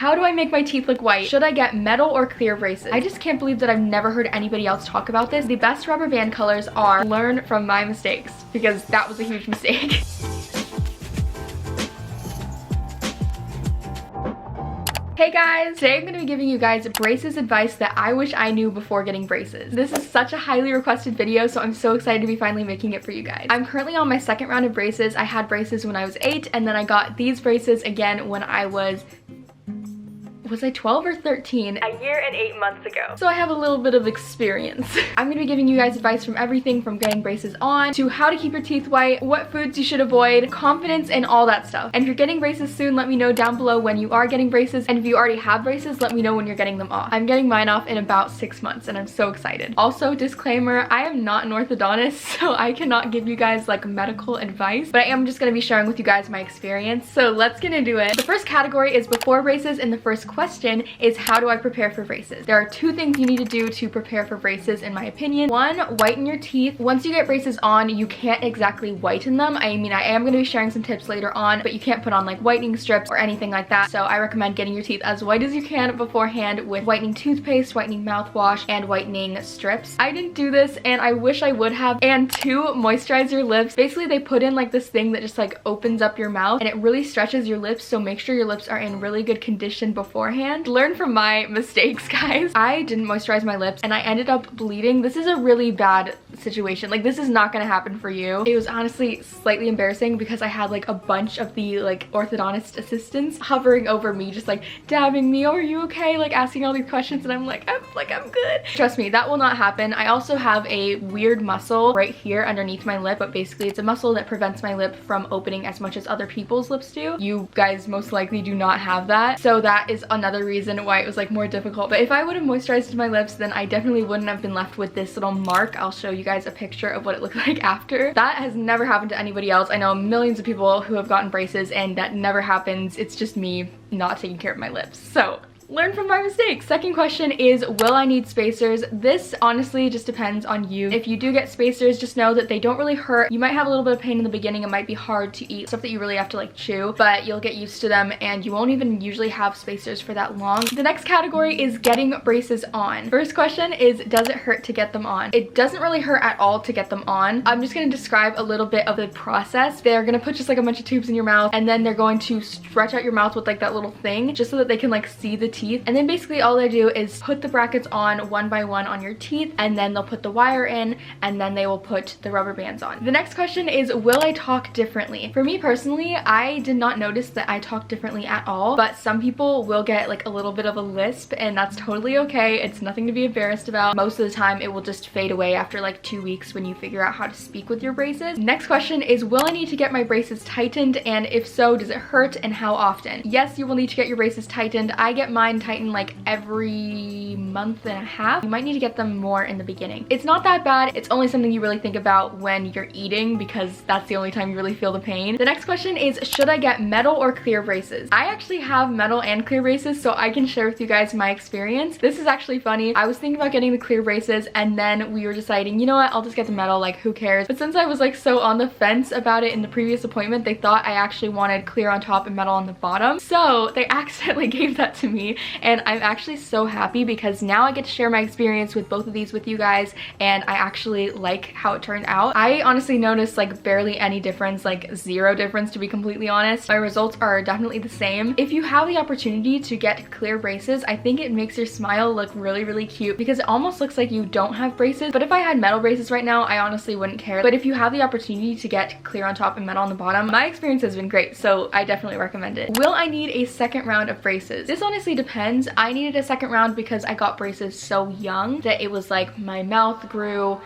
How do I make my teeth look white? Should I get metal or clear braces? I just can't believe that I've never heard anybody else talk about this. The best rubber band colors are learn from my mistakes, because that was a huge mistake. Hey guys! Today I'm going to be giving you guys braces advice that I wish I knew before getting braces. This is such a highly requested video, so I'm so excited to be finally making it for you guys. I'm currently on my second round of braces. I had braces when I was 8, and then I got these braces again when I was I 12 or 13? A year and 8 months ago. So I have a little bit of experience. I'm gonna be giving you guys advice from everything from getting braces on to how to keep your teeth white, what foods you should avoid, confidence, and all that stuff. And if you're getting braces soon, let me know down below when you are getting braces. And if you already have braces, let me know when you're getting them off. I'm getting mine off in about 6 months and I'm so excited. Also, disclaimer, I am not an orthodontist, so I cannot give you guys like medical advice, but I am just gonna be sharing with you guys my experience. So let's get into it. The first category is before braces, and the first question is how do I prepare for braces? There are 2 things you need to do to prepare for braces in my opinion. 1, whiten your teeth. Once you get braces on, you can't exactly whiten them. I mean, I am going to be sharing some tips later on, but you can't put on like whitening strips or anything like that. So I recommend getting your teeth as white as you can beforehand with whitening toothpaste, whitening mouthwash, and whitening strips. I didn't do this and I wish I would have. And 2, moisturize your lips. Basically, they put in like this thing that just like opens up your mouth and it really stretches your lips, so make sure your lips are in really good condition beforehand. Learn from my mistakes, guys. I didn't moisturize my lips and I ended up bleeding. This is a really bad situation. Like, this is not gonna happen for you. It was honestly slightly embarrassing because I had like a bunch of the like orthodontist assistants hovering over me, just like dabbing me, oh, are you okay? Like asking all these questions, and I'm like, I'm good. Trust me, that will not happen. I also have a weird muscle right here underneath my lip, but basically it's a muscle that prevents my lip from opening as much as other people's lips do. You guys most likely do not have that, so that is another reason why it was like more difficult. But if I would have moisturized my lips, then I definitely wouldn't have been left with this little mark. I'll show you guys a picture of what it looked like after. That has never happened to anybody else. I know millions of people who have gotten braces and that never happens. It's just me not taking care of my lips. So learn from my mistakes. Second question is, will I need spacers? This honestly just depends on you. If you do get spacers, just know that they don't really hurt. You might have a little bit of pain in the beginning. It might be hard to eat, stuff that you really have to like chew, but you'll get used to them and you won't even usually have spacers for that long. The next category is getting braces on. First question is, does it hurt to get them on? It doesn't really hurt at all to get them on. I'm just gonna describe a little bit of the process. They're gonna put just like a bunch of tubes in your mouth, and then they're going to stretch out your mouth with like that little thing just so that they can like see the teeth. And then basically all they do is put the brackets on one by one on your teeth, and then they'll put the wire in, and then they will put the rubber bands on. The next question is, will I talk differently? For me personally, I did not notice that I talk differently at all, but some people will get like a little bit of a lisp, and that's totally okay. It's nothing to be embarrassed about. Most of the time it will just fade away after like 2 weeks when you figure out how to speak with your braces. Next question is, will I need to get my braces tightened, and if so, does it hurt and how often? Yes, you will need to get your braces tightened. I get mine tightened like every month and a half. You might need to get them more in the beginning. It's not that bad. It's only something you really think about when you're eating, because that's the only time you really feel the pain. The next question is, should I get metal or clear braces? I actually have metal and clear braces, so I can share with you guys my experience. This is actually funny. I was thinking about getting the clear braces, and then we were deciding, you know what, I'll just get the metal, like who cares? But since I was like so on the fence about it in the previous appointment, they thought I actually wanted clear on top and metal on the bottom, so they accidentally gave that to me, and I'm actually so happy because now I get to share my experience with both of these with you guys, and I actually like how it turned out. I honestly noticed like barely any difference, like 0 difference to be completely honest. My results are definitely the same. If you have the opportunity to get clear braces, I think it makes your smile look really, really cute because it almost looks like you don't have braces. But if I had metal braces right now, I honestly wouldn't care. But if you have the opportunity to get clear on top and metal on the bottom, my experience has been great, so I definitely recommend it. Will I need a second round of braces? This honestly depends. I needed a second round because I got braces so young that it was like my mouth grew.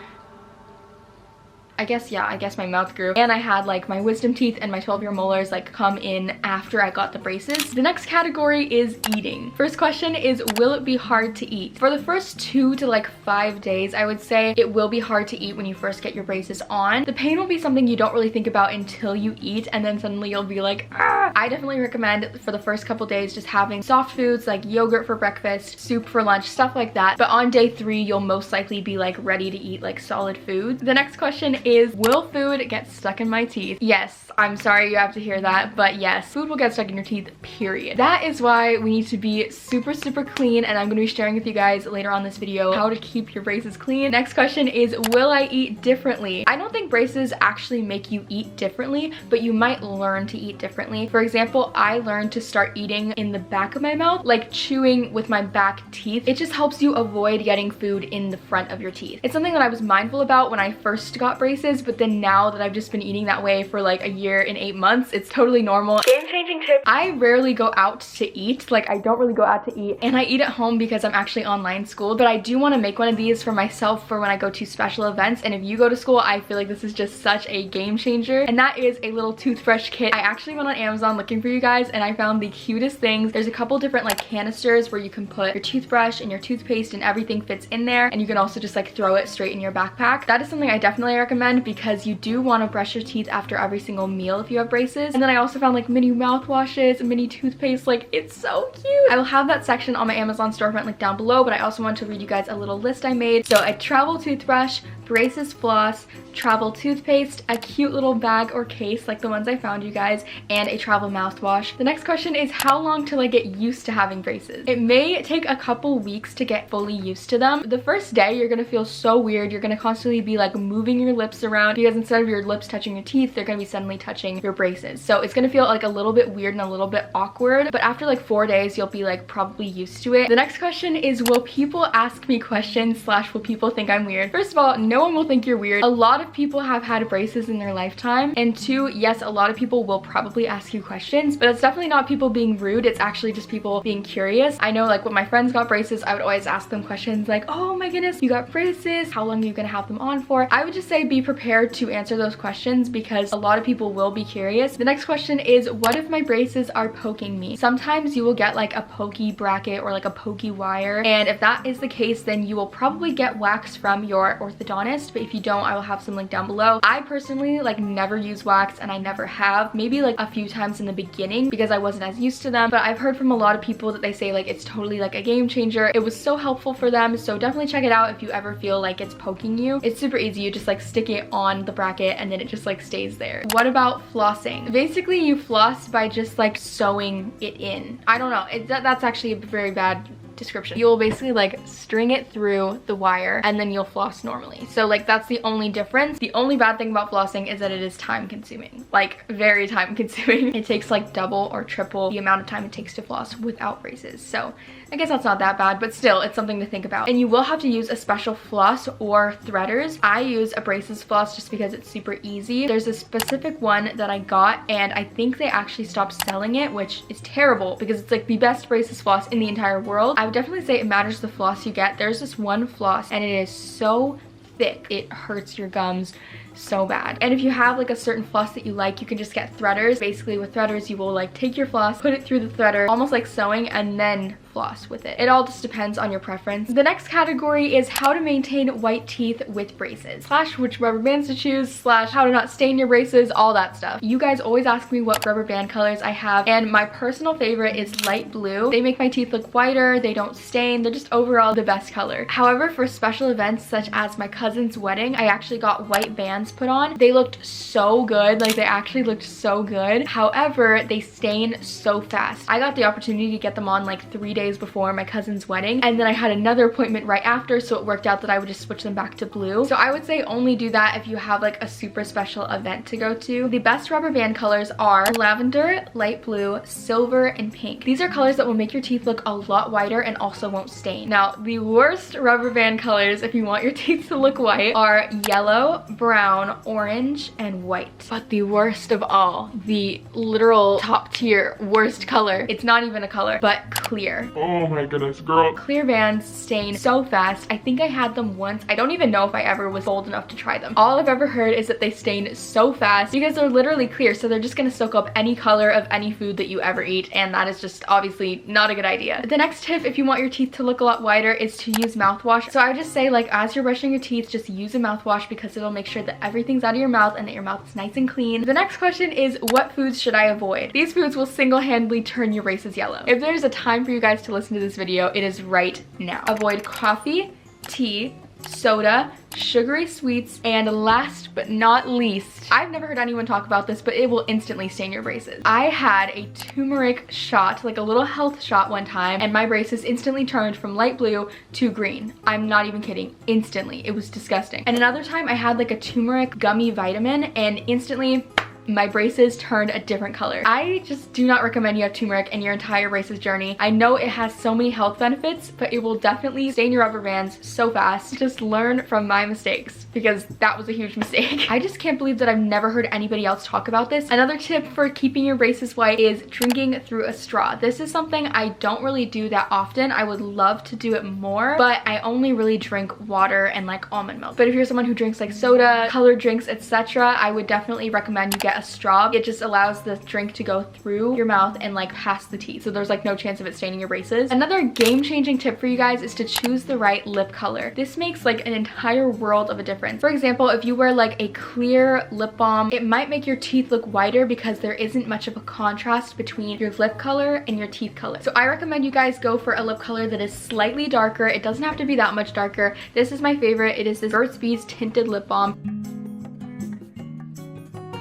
I guess my mouth grew, and I had like my wisdom teeth and my 12-year molars like come in after I got the braces. The next category is eating. First question is, will it be hard to eat? For the first 2 to like 5 days, I would say it will be hard to eat when you first get your braces on. The pain will be something you don't really think about until you eat, and then suddenly you'll be like, ah! I definitely recommend for the first couple days just having soft foods like yogurt for breakfast, soup for lunch, stuff like that. But on day 3, you'll most likely be like ready to eat like solid food. The next question is, will food get stuck in my teeth? Yes, I'm sorry you have to hear that, but yes, food will get stuck in your teeth, period. That is why we need to be super clean, and I'm going to be sharing with you guys later on this video how to keep your braces clean. Next question is, will I eat differently? I don't think braces actually make you eat differently, but you might learn to eat differently. For example, I learned to start eating in the back of my mouth, like chewing with my back teeth. It just helps you avoid getting food in the front of your teeth. It's something that I was mindful about when I first got braces, but then now that I've just been eating that way for like a year and 8 months, it's totally normal. Game-changing tip. I rarely go out to eat. Like, I don't really go out to eat, and I eat at home because I'm actually online school, but I do want to make one of these for myself for when I go to special events. And if you go to school, I feel like this is just such a game changer, and that is a little toothbrush kit. I actually went on Amazon looking for you guys, and I found the cutest things. There's a couple different like canisters where you can put your toothbrush and your toothpaste and everything fits in there, and you can also just like throw it straight in your backpack. That is something I definitely recommend because you do want to brush your teeth after every single meal if you have braces. And then I also found like mini mouthwashes, mini toothpaste. Like, it's so cute. I will have that section on my Amazon storefront link down below, but I also want to read you guys a little list I made. So a travel toothbrush, braces floss, travel toothpaste, a cute little bag or case like the ones I found you guys, and a travel mouthwash. The next question is, how long till I get used to having braces? It may take a couple weeks to get fully used to them. The first day you're gonna feel so weird. You're gonna constantly be like moving your lips around because instead of your lips touching your teeth, they're gonna be suddenly touching your braces. So it's gonna feel like a little bit weird and a little bit awkward, but after like 4 days you'll be like probably used to it. The next question is, will people ask me questions / will people think I'm weird? First of all, no one will think you're weird. A lot of people have had braces in their lifetime, and 2, yes, a lot of people will probably ask you questions, but it's definitely not people being rude. It's actually just people being curious. I know, like, when my friends got braces, I would always ask them questions like, oh my goodness, you got braces, how long are you gonna have them on for? I would just say be prepared to answer those questions because a lot of people will be curious. The next question is, what if my braces are poking me? Sometimes you will get like a pokey bracket or like a pokey wire, and if that is the case, then you will probably get wax from your orthodontist, but if you don't, I will have some link down below. I personally like never use wax, and I never have. Maybe like a few times in the beginning because I wasn't as used to them, but I've heard from a lot of people that they say like it's totally like a game changer. It was so helpful for them, so definitely check it out if you ever feel like it's poking you. It's super easy. You just like stick it on the bracket and then it just like stays there. What about flossing? Basically, you floss by just like sewing it in. I don't know. That's actually a very bad description. You'll basically like string it through the wire and then you'll floss normally. So like that's the only difference. The only bad thing about flossing is that it is time consuming, like very time consuming. It takes like double or triple the amount of time it takes to floss without braces. So I guess that's not that bad, but still it's something to think about. And you will have to use a special floss or threaders. I use a braces floss just because it's super easy. There's a specific one that I got, and I think they actually stopped selling it, which is terrible because it's like the best braces floss in the entire world. I would definitely say it matters the floss you get. There's this one floss and it is so thick, it hurts your gums so bad. And if you have like a certain floss that you like, you can just get threaders. Basically with threaders, you will like take your floss, put it through the threader, almost like sewing, and then floss with it. It all just depends on your preference. The next category is how to maintain white teeth with braces / which rubber bands to choose / how to not stain your braces, all that stuff. You guys always ask me what rubber band colors I have, and my personal favorite is light blue. They make my teeth look whiter, they don't stain, they're just overall the best color. However, for special events such as my cousin's wedding, I actually got white bands put on. They looked so good, like they actually looked so good. However, they stain so fast. I got the opportunity to get them on like 3 days before my cousin's wedding, and then I had another appointment right after, so it worked out that I would just switch them back to blue. So I would say only do that if you have like a super special event to go to. The best rubber band colors are lavender, light blue, silver, and pink. These are colors that will make your teeth look a lot whiter and also won't stain. Now, the worst rubber band colors if you want your teeth to look white are yellow, brown, orange, and white. But the worst of all, the literal top tier worst color, it's not even a color, but clear. Oh my goodness, girl. Clear bands stain so fast. I think I had them once. I don't even know if I ever was bold enough to try them. All I've ever heard is that they stain so fast because they're literally clear, so they're just gonna soak up any color of any food that you ever eat, and that is just obviously not a good idea. The next tip, if you want your teeth to look a lot whiter, is to use mouthwash. So I would just say, like, as you're brushing your teeth, just use a mouthwash because it'll make sure that everything's out of your mouth and that your mouth is nice and clean. The next question is, what foods should I avoid? These foods will single-handedly turn your braces yellow. If there's a time for you guys to listen to this video, it is right now. Avoid coffee, tea, soda, sugary sweets, and last but not least, I've never heard anyone talk about this, but it will instantly stain your braces. I had a turmeric shot, like a little health shot one time, and my braces instantly turned from light blue to green. I'm not even kidding, instantly. It was disgusting. And another time I had like a turmeric gummy vitamin, and instantly my braces turned a different color. I just do not recommend you have turmeric in your entire braces journey. I know it has so many health benefits, but it will definitely stain your rubber bands so fast. Just learn from my mistakes, because that was a huge mistake. I just can't believe that I've never heard anybody else talk about this. Another tip for keeping your braces white is drinking through a straw. This is something I don't really do that often. I would love to do it more, but I only really drink water and like almond milk. But if you're someone who drinks like soda, colored drinks, etc., I would definitely recommend you get a straw. It just allows the drink to go through your mouth and like past the teeth, so there's like no chance of it staining your braces. Another game-changing tip for you guys is to choose the right lip color. This makes like an entire world of a difference. For example, if you wear like a clear lip balm, it might make your teeth look whiter because there isn't much of a contrast between your lip color and your teeth color. So I recommend you guys go for a lip color that is slightly darker. It doesn't have to be that much darker. This is my favorite. It is this Burt's Bees tinted lip balm.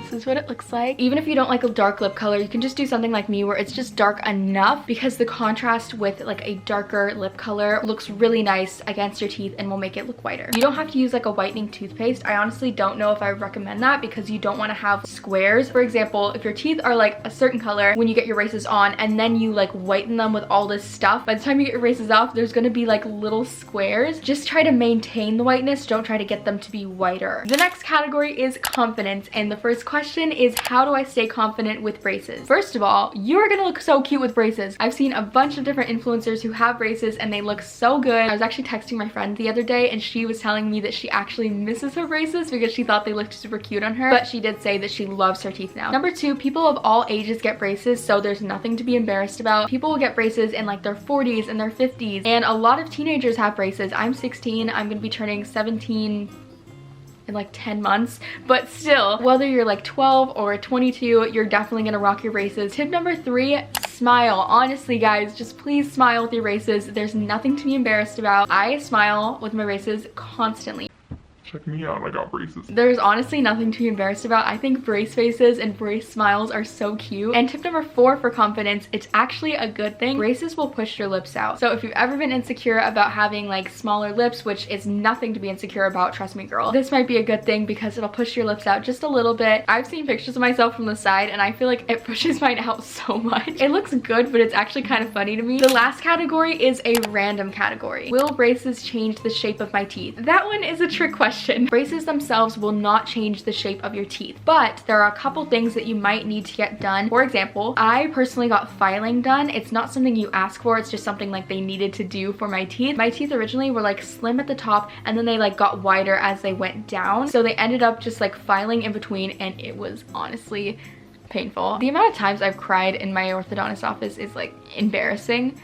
This is what it looks like. Even if you don't like a dark lip color, you can just do something like me where it's just dark enough, because the contrast with like a darker lip color looks really nice against your teeth and will make it look whiter. You don't have to use like a whitening toothpaste. I honestly don't know if I would recommend that, because you don't want to have squares. For example, if your teeth are like a certain color when you get your braces on and then you like whiten them with all this stuff, by the time you get your braces off, there's going to be like little squares. Just try to maintain the whiteness. Don't try to get them to be whiter. The next category is confidence, and the first question is, how do I stay confident with braces? First of all, you're gonna look so cute with braces. I've seen a bunch of different influencers who have braces and they look so good. I was actually texting my friend the other day and she was telling me that she actually misses her braces because she thought they looked super cute on her, but she did say that she loves her teeth now. Number two, people of all ages get braces, so there's nothing to be embarrassed about. People will get braces in like their 40s and their 50s, and a lot of teenagers have braces. I'm 16, I'm gonna be turning 17 in like 10 months, but still, whether you're like 12 or 22, you're definitely gonna rock your braces. Tip number three, smile. Honestly guys, just please smile with your braces. There's nothing to be embarrassed about. I smile with my braces constantly. Check me out, I got braces. There's honestly nothing to be embarrassed about. I think brace faces and brace smiles are so cute. And tip number four for confidence, it's actually a good thing. Braces will push your lips out. So if you've ever been insecure about having like smaller lips, which is nothing to be insecure about, trust me girl, this might be a good thing because it'll push your lips out just a little bit. I've seen pictures of myself from the side and I feel like it pushes mine out so much. It looks good, but it's actually kind of funny to me. The last category is a random category. Will braces change the shape of my teeth? That one is a trick question. Braces themselves will not change the shape of your teeth, but there are a couple things that you might need to get done. For example, I personally got filing done. It's not something you ask for, it's just something like they needed to do for my teeth. My teeth originally were like slim at the top and then they like got wider as they went down, so they ended up just like filing in between, and it was honestly painful. The amount of times I've cried in my orthodontist office is like embarrassing.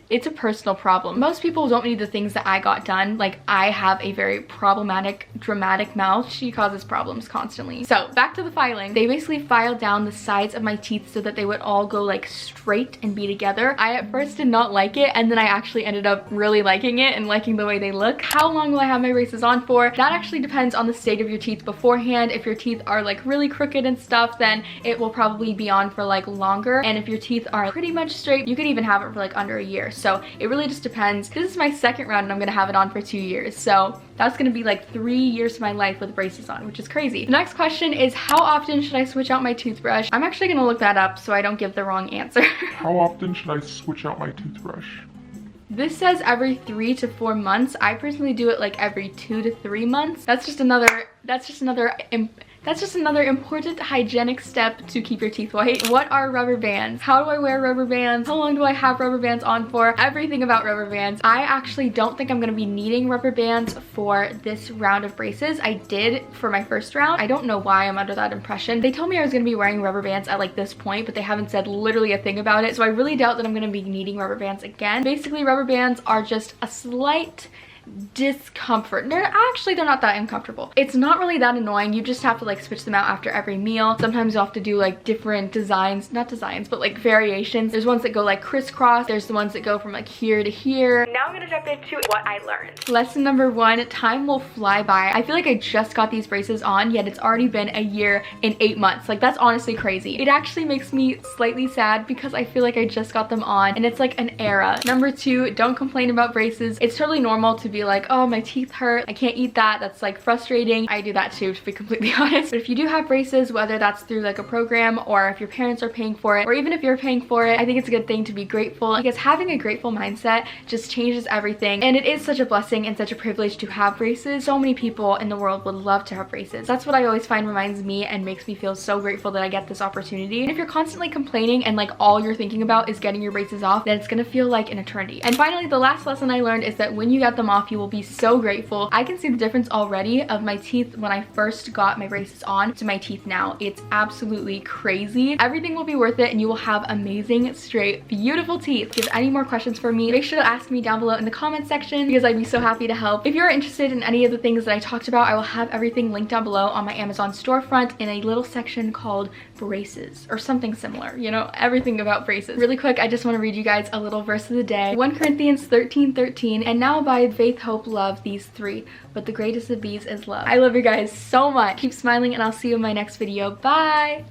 It's a personal problem. Most people don't need the things that I got done. Like, I have a very problematic, dramatic mouth. She causes problems constantly. So back to the filing. They basically filed down the sides of my teeth so that they would all go like straight and be together. I at first did not like it, and then I actually ended up really liking it and liking the way they look. How long will I have my braces on for? That actually depends on the state of your teeth beforehand. If your teeth are like really crooked and stuff, then it will probably be on for like longer. And if your teeth are pretty much straight, you could even have it for like under a year. So it really just depends. This is my second round and I'm gonna have it on for 2 years. So that's gonna be like 3 years of my life with braces on, which is crazy. The next question is, how often should I switch out my toothbrush? I'm actually gonna look that up so I don't give the wrong answer. How often should I switch out my toothbrush? This says every 3 to 4 months. I personally do it like every 2 to 3 months. That's just another important hygienic step to keep your teeth white. What are rubber bands? How do I wear rubber bands? How long do I have rubber bands on for? Everything about rubber bands. I actually don't think I'm gonna be needing rubber bands for this round of braces. I did for my first round. I don't know why I'm under that impression. They told me I was gonna be wearing rubber bands at like this point, but they haven't said literally a thing about it. So I really doubt that I'm gonna be needing rubber bands again. Basically, rubber bands are just a slight discomfort. They're not that uncomfortable. It's not really that annoying. You just have to like switch them out after every meal. Sometimes you'll have to do like different designs, not designs, but like variations. There's ones that go like crisscross. There's the ones that go from like here to here. Now I'm gonna jump into what I learned. Lesson number 1, time will fly by. I feel like I just got these braces on, yet it's already been a year and 8 months. Like, that's honestly crazy. It actually makes me slightly sad because I feel like I just got them on and it's like an era. Number 2, don't complain about braces. It's totally normal to be like, oh, my teeth hurt, I can't eat that. That's like frustrating. I do that too, to be completely honest. But if you do have braces, whether that's through like a program or if your parents are paying for it, or even if you're paying for it, I think it's a good thing to be grateful, because having a grateful mindset just changes everything. And it is such a blessing and such a privilege to have braces. So many people in the world would love to have braces. That's what I always find reminds me and makes me feel so grateful that I get this opportunity. And if you're constantly complaining and like all you're thinking about is getting your braces off, then it's gonna feel like an eternity. And finally, the last lesson I learned is that when you get them off, you will be so grateful. I can see the difference already of my teeth when I first got my braces on to my teeth now. It's absolutely crazy. Everything will be worth it and you will have amazing, straight, beautiful teeth. If you have any more questions for me, make sure to ask me down below in the comment section because I'd be so happy to help. If you're interested in any of the things that I talked about, I will have everything linked down below on my Amazon storefront in a little section called braces or something similar, you know, everything about braces. Really quick, I just want to read you guys a little verse of the day. 1 Corinthians 13:13, and now abide faith, hope, love, these 3, but the greatest of these is love. I love you guys so much. Keep smiling and I'll see you in my next video. Bye!